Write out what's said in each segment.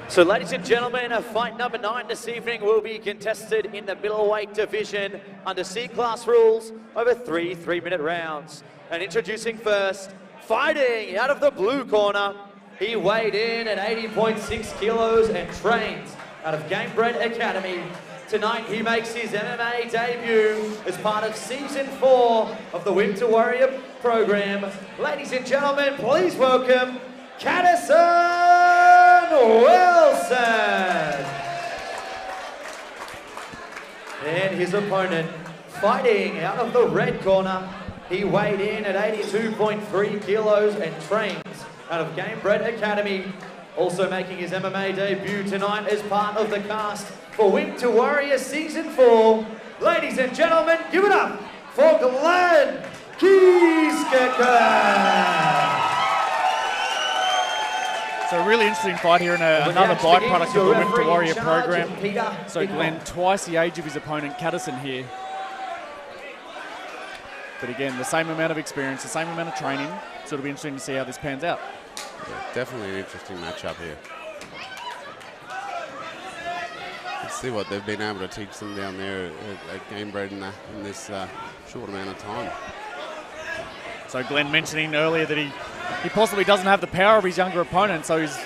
So ladies and gentlemen, fight number 9 this evening will be contested in the middleweight division under C-class rules over 3 3-minute rounds. And introducing first, fighting out of the blue corner, he weighed in at 80.6 kilos and trains out of Gamebred Academy. Tonight he makes his MMA debut as part of season 4 of the Wimp to Warrior program. Ladies and gentlemen, please welcome Kadison Wilson. And his opponent, fighting out of the red corner, he weighed in at 82.3 kilos and trains out of Gamebred Academy. Also making his MMA debut tonight as part of the cast for Wimp to Warrior Season 4. Ladies and gentlemen, give it up for Glen Kieseker. So a really interesting fight here and another byproduct of the Wimp to Warrior program. So Glen, twice the age of his opponent, Kadison here. But again, the same amount of experience, the same amount of training. So it'll be interesting to see how this pans out. Yeah, definitely an interesting matchup here. Let's see what they've been able to teach them down there at Gamebred in this short amount of time. So Glen mentioning earlier that he possibly doesn't have the power of his younger opponent, so he's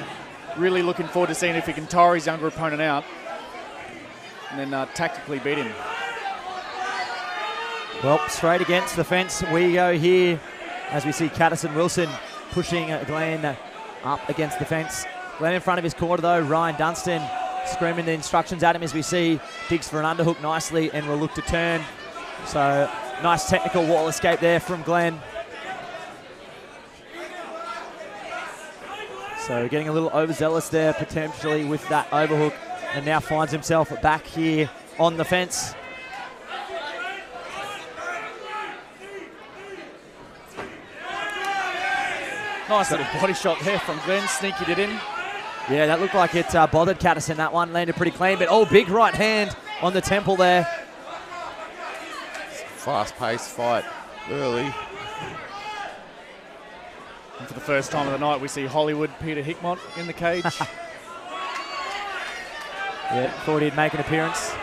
really looking forward to seeing if he can tire his younger opponent out and then tactically beat him. Well, straight against the fence we go here as we see Kadison Wilson pushing Glen up against the fence. Glen in front of his corner though, Ryan Dunstan screaming the instructions at him as we see digs for an underhook nicely and will look to turn. So nice technical wall escape there from Glen. So getting a little overzealous there potentially with that overhook, and now finds himself back here on the fence. Nice little body shot there from Glen, sneaking it in. Yeah, that looked like it bothered Kadison. That one landed pretty clean, but big right hand on the temple there. Fast-paced fight early. And for the first time of the night, we see Hollywood Peter Hickmott in the cage. Yeah, thought he'd make an appearance.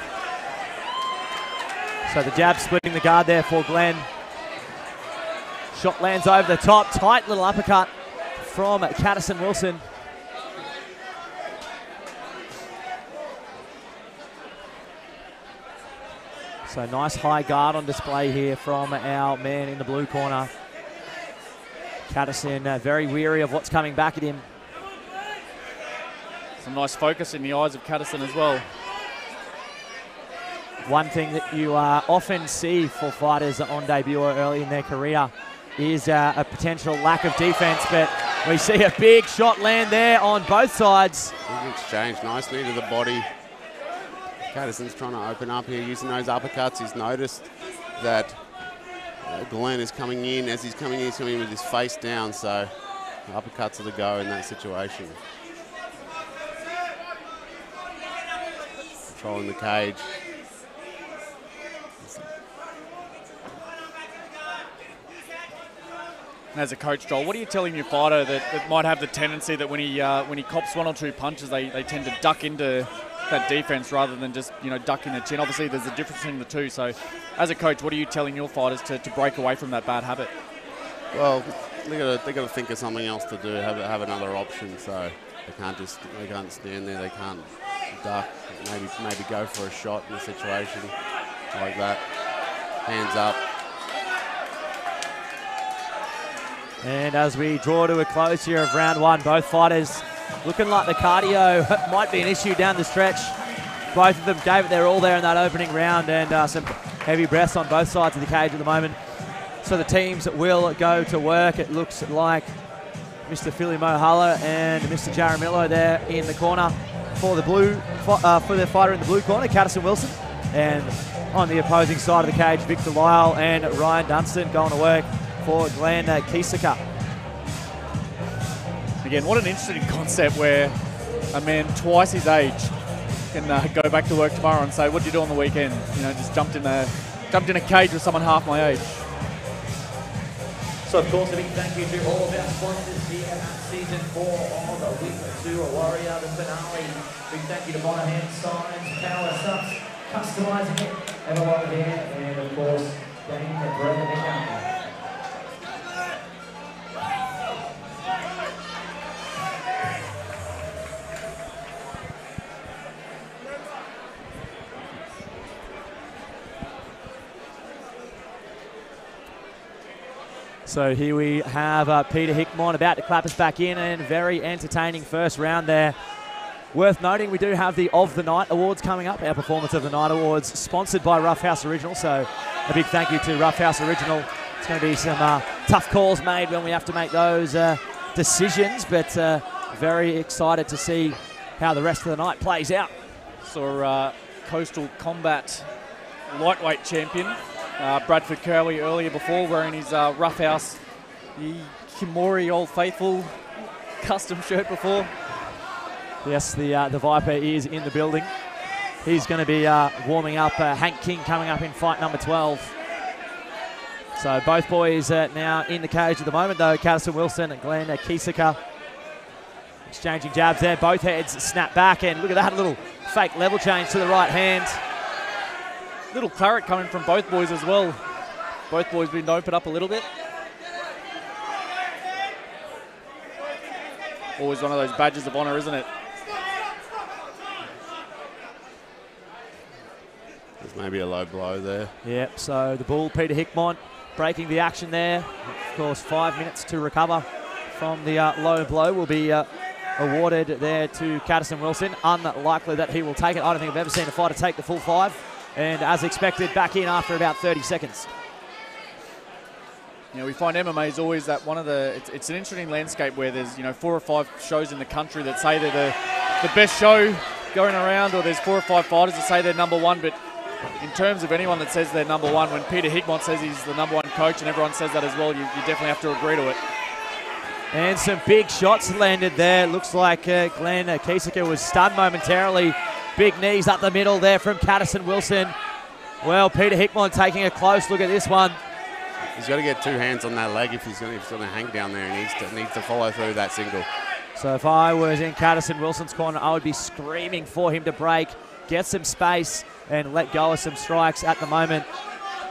So the jab splitting the guard there for Glen. Shot lands over the top. Tight little uppercut from Kadison Wilson. So nice high guard on display here from our man in the blue corner. Kadison very weary of what's coming back at him. Some nice focus in the eyes of Kadison as well. One thing that you often see for fighters on debut or early in their career is a potential lack of defense, but we see a big shot land there on both sides. Big exchange, nice knee to the body. Kadison's trying to open up here using those uppercuts. He's noticed that Glen is coming in. As he's coming in with his face down, so uppercuts are the go in that situation. Controlling the cage. And as a coach, Joel, what are you telling your fighter that might have the tendency that when he cops one or two punches, they tend to duck into that defense rather than just ducking the chin? Obviously, there's a difference between the two. So, as a coach, what are you telling your fighters to break away from that bad habit? Well, they got to think of something else to do. Have another option. So they can't stand there. They can't duck. Maybe go for a shot in a situation like that. Hands up. And as we draw to a close here of round one, both fighters looking like the cardio might be an issue down the stretch. Both of them gave it their all there in that opening round, and some heavy breaths on both sides of the cage at the moment. So the teams will go to work. It looks like Mr. Philly Mohala and Mr. Jaramillo there in the corner for the fighter in the blue corner, Kadison Wilson. And on the opposing side of the cage, Victor Lyle and Ryan Dunstan going to work for Glen Kieseker. Again, what an interesting concept where a man twice his age can go back to work tomorrow and say, what did you do on the weekend? Just jumped in a cage with someone half my age. So, of course, a big thank you to all of our sponsors here at Season 4 of the Wimp to a Warrior, the finale. Big thank you to Monahan Signs, Power Subs, Customising It, Everlong there, and, of course, Dane the Brother McCown. So here we have Peter Hickmont about to clap us back in, and very entertaining first round there. Worth noting, we do have the Of the Night Awards coming up, our Performance of the Night Awards, sponsored by Rough House Original. So a big thank you to Rough House Original. It's going to be some tough calls made when we have to make those decisions, but very excited to see how the rest of the night plays out. Saw Coastal Combat lightweight champion Bradford Curley earlier before, wearing his Rough House, the Kimori Old Faithful custom shirt before. Yes, the Viper is in the building. He's going to be warming up Hank King coming up in fight number 12. So both boys now in the cage at the moment, though. Kadison Wilson and Glen Kieseker exchanging jabs there. Both heads snap back, and look at that little fake level change to the right hand. Little claret coming from both boys as well. Both boys been opened up a little bit. Always one of those badges of honour, isn't it? There's maybe a low blow there. Yep, so the Bull, Peter Hickmont, breaking the action there. Of course, 5 minutes to recover from the low blow will be awarded there to Kadison Wilson. Unlikely that he will take it. I don't think I've ever seen a fighter take the full 5. And as expected, back in after about 30 seconds. You know, we find MMA is always that one of the, it's an interesting landscape where there's, 4 or 5 shows in the country that say they're the best show going around, or there's 4 or 5 fighters that say they're number 1, but in terms of anyone that says they're number 1, when Peter Hickmont says he's the number 1 coach and everyone says that as well, you definitely have to agree to it. And some big shots landed there. Looks like Glen Kieseker was stunned momentarily. Big knees up the middle there from Kadison Wilson. Well, Peter Hickmont taking a close look at this one. He's got to get 2 hands on that leg if he's going to hang down there. He needs to follow through that single. So if I was in Kadison Wilson's corner, I would be screaming for him to break, get some space, and let go of some strikes. At the moment,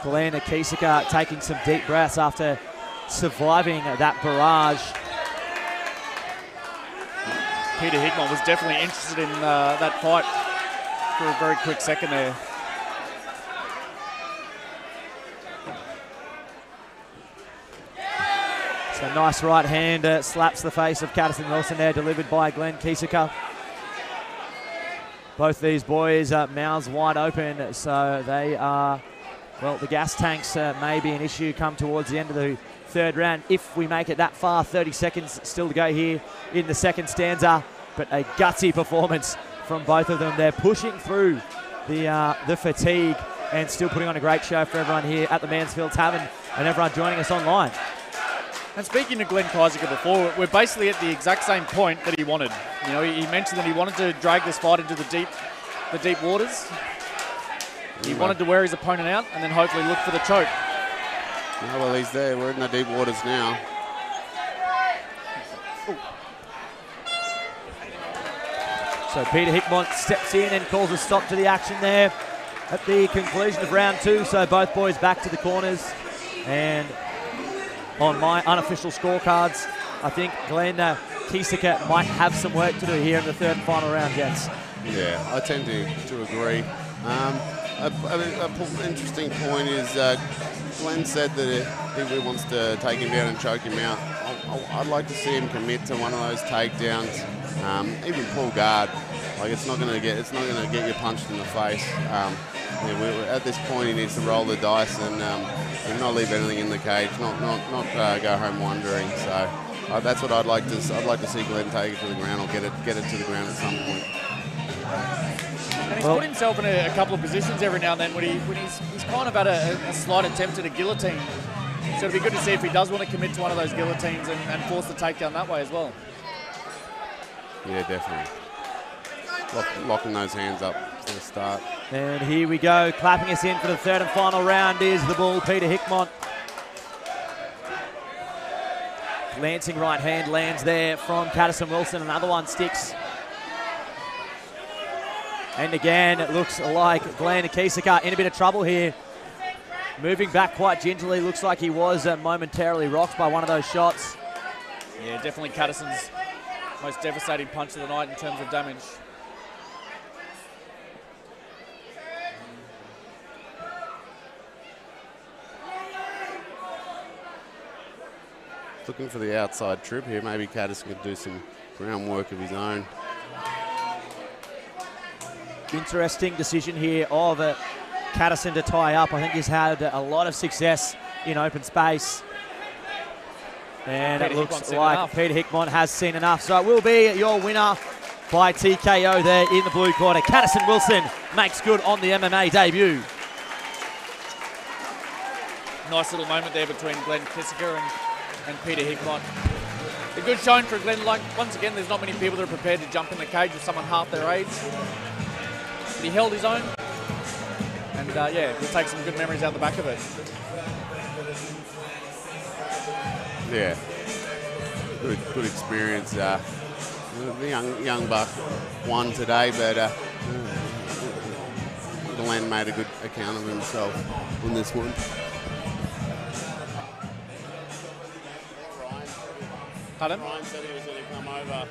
Glen Kieseker taking some deep breaths after surviving that barrage. Peter Hickmont was definitely interested in that fight for a very quick second there. So nice right hand slaps the face of Kadison Wilson there, delivered by Glen Kieseker. Both these boys mouths wide open, so they are, well, the gas tanks may be an issue come towards the end of the 3rd round. If we make it that far, 30 seconds still to go here in the 2nd stanza, but a gutsy performance from both of them. They're pushing through the fatigue and still putting on a great show for everyone here at the Mansfield Tavern and everyone joining us online. And speaking to Glen Kieseker before, we're basically at the exact same point that he wanted. He mentioned that he wanted to drag this fight into the deep waters. He wanted to wear his opponent out and then hopefully look for the choke. Oh, well, he's there. We're in the deep waters now. Ooh. So Peter Hickmont steps in and calls a stop to the action there at the conclusion of round 2. So both boys back to the corners. And on my unofficial scorecards, I think Glen Kieseker might have some work to do here in the 3rd and final round, gents. Yeah, I tend to agree. An interesting point is Glen said that if he wants to take him down and choke him out, I'd like to see him commit to one of those takedowns. Even pull guard, like it's not going to get you punched in the face. At this point, he needs to roll the dice and not leave anything in the cage, not go home wondering. So that's what I'd like to see Glen take it to the ground or get it to the ground at some point. And he's put himself in a couple of positions every now and then when he's kind of had a slight attempt at a guillotine. So it'd be good to see if he does want to commit to one of those guillotines and force the takedown that way as well. Yeah, definitely. Locking those hands up for the start. And here we go, clapping us in for the 3rd and final round is the Bull, Peter Hickmont. Glancing right hand lands there from Kadison Wilson. Another one sticks. And again, it looks like Glen Kieseker in a bit of trouble here. Moving back quite gingerly. Looks like he was momentarily rocked by one of those shots. Yeah, definitely Kadison's most devastating punch of the night in terms of damage. Looking for the outside trip here. Maybe Kadison could do some groundwork of his own. Interesting decision here of Kadison to tie up. I think he's had a lot of success in open space. And it looks like Peter Hickmott has seen enough. So it will be your winner by TKO there in the blue corner. Kadison Wilson makes good on the MMA debut. Nice little moment there between Glen Kieseker and Peter Hickmott. A good showing for Glen. Like, once again, there's not many people that are prepared to jump in the cage with someone half their age. But he held his own. And yeah, we'll take some good memories out the back of it. Yeah, good experience. The young buck won today, but Glen made a good account of himself in this one. Pardon? Ryan said he was going to come over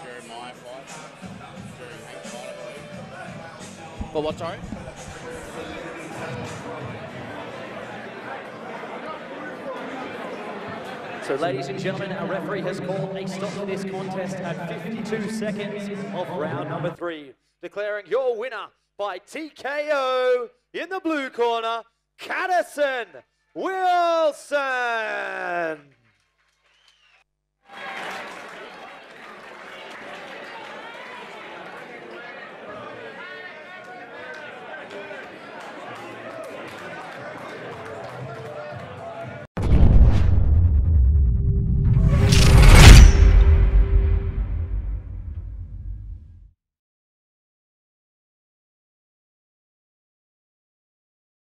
during my fight, during Hank's fight, I believe. For what, sorry? So, ladies and gentlemen, our referee has called a stop to this contest at 52 seconds of round number 3, declaring your winner by TKO in the blue corner, Kadison Wilson.